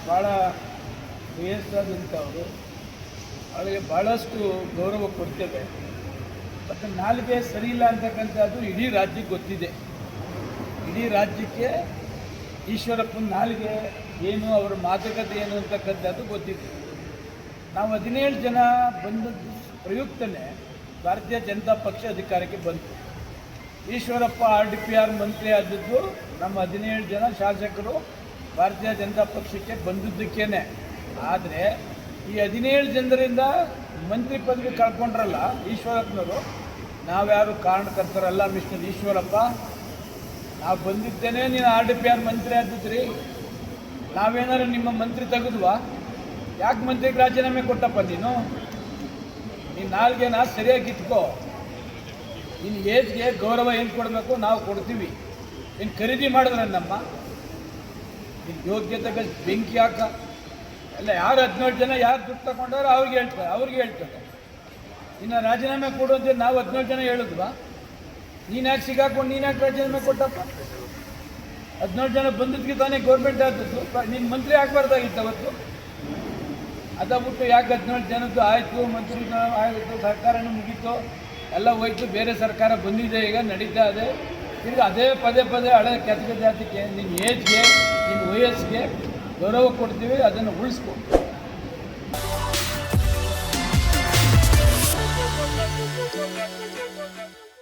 ಭಾಳ ವಯಸ್ಸಾದಂಥವರು, ಅವರಿಗೆ ಭಾಳಷ್ಟು ಗೌರವ ಕೊಡ್ತೇವೆ. ಮತ್ತು ನಾಲಿಗೆ ಸರಿ ಇಲ್ಲ ಅಂತಕ್ಕಂಥದ್ದು ಇಡೀ ರಾಜ್ಯಕ್ಕೆ ಗೊತ್ತಿದೆ. ಇಡೀ ರಾಜ್ಯಕ್ಕೆ ಈಶ್ವರಪ್ಪನ ನಾಲಿಗೆ ಏನು, ಅವರ ಮಾತುಕತೆ ಏನು ಅಂತಕ್ಕಂಥದ್ದು ಗೊತ್ತಿದೆ. ನಾವು 17 ಜನ ಬಂದದ್ದು ಪ್ರಯುಕ್ತನೇ ಭಾರತೀಯ ಜನತಾ ಪಕ್ಷ ಅಧಿಕಾರಕ್ಕೆ ಬಂತು. ಈಶ್ವರಪ್ಪ RDPR ಮಂತ್ರಿ ಆದದ್ದು ನಮ್ಮ 17 ಜನ ಶಾಸಕರು ಭಾರತೀಯ ಜನತಾ ಪಕ್ಷಕ್ಕೆ ಬಂದಿದ್ದಕ್ಕೇನೆ. ಆದರೆ ಈ 17 ಜನರಿಂದ ಮಂತ್ರಿ ಪದವಿ ಕಳ್ಕೊಂಡ್ರಲ್ಲ ಈಶ್ವರಪ್ಪನವರು, ನಾವ್ಯಾರು ಕಾರಣಕರ್ತರಲ್ಲ ಮಿಸ್ಟರ್ ಈಶ್ವರಪ್ಪ. ನಾವು ಬಂದಿದ್ದೇನೆ ನೀನು RDPR ಮಂತ್ರಿ ಆದಿದ್ರಿ, ನಾವೇನಾದ್ರು ನಿಮ್ಮ ಮಂತ್ರಿ ತೆಗೆದ್ವಾ? ಯಾಕೆ ಮಂತ್ರಿಗೆ ರಾಜೀನಾಮೆ ಕೊಟ್ಟಪ್ಪ ನೀನು ನಾಲ್ಗೆನ ಸರಿಯಾಗಿ ಇಟ್ಕೋ. ನಿನ್ನ ಏಜ್ಗೆ ಗೌರವ ಏನು ಕೊಡಬೇಕು ನಾವು ಕೊಡ್ತೀವಿ. ನೀನು ಖರೀದಿ ಮಾಡಿದ್ರೆ ನಮ್ಮ ನಿನ್ನ ಯೋಗ್ಯತೆಗೆ ಬೆಂಕಿ ಹಾಕ ಎಲ್ಲ. ಯಾರು 17 ಜನ ಯಾರು ದುಡ್ಡು ತಗೊಂಡಾರೋ ಅವ್ರಿಗೆ ಹೇಳ್ತಾರೆ ಇನ್ನು ರಾಜೀನಾಮೆ ಕೊಡು ಅಂತ ನಾವು 17 ಜನ ಹೇಳಿದ್ವಾ? ನೀನು ಯಾಕೆ ಸಿಗಾಕೊಂಡು ನೀನು ಯಾಕೆ ರಾಜೀನಾಮೆ ಕೊಟ್ಟಪ್ಪ? 17 ಜನ ಬಂದಿದ್ದಕ್ಕೆ ತಾನೇ ಗೌರ್ಮೆಂಟ್ ಆದದ್ದು. ನೀನು ಮಂತ್ರಿ ಆಗಬಾರ್ದಾಗಿತ್ತು ಅವತ್ತು. ಅದಾಗ್ಬಿಟ್ಟು ಯಾಕೆ 17 ಜನದ್ದು ಆಯಿತು, ಮಂತ್ರಿ ಆಯಿತು, ಸರ್ಕಾರನೂ ಮುಗೀತು, ಎಲ್ಲ ಹೋಯ್ತು, ಬೇರೆ ಸರ್ಕಾರ ಬಂದಿದೆ, ಈಗ ನಡೀತಾ ಇದೆ. ಈಗ ಅದೇ ಪದೇ ಹಳೆ ಕೆಟ್ಟ ಜಾತಿಗೆ ನಿನ್ನ ಏಜ್ಗೆ ನಿನ್ನ ವಯಸ್ಸಿಗೆ ಗೌರವ ಕೊಡ್ತೀವಿ, ಅದನ್ನು ಉಳಿಸ್ಕೊ.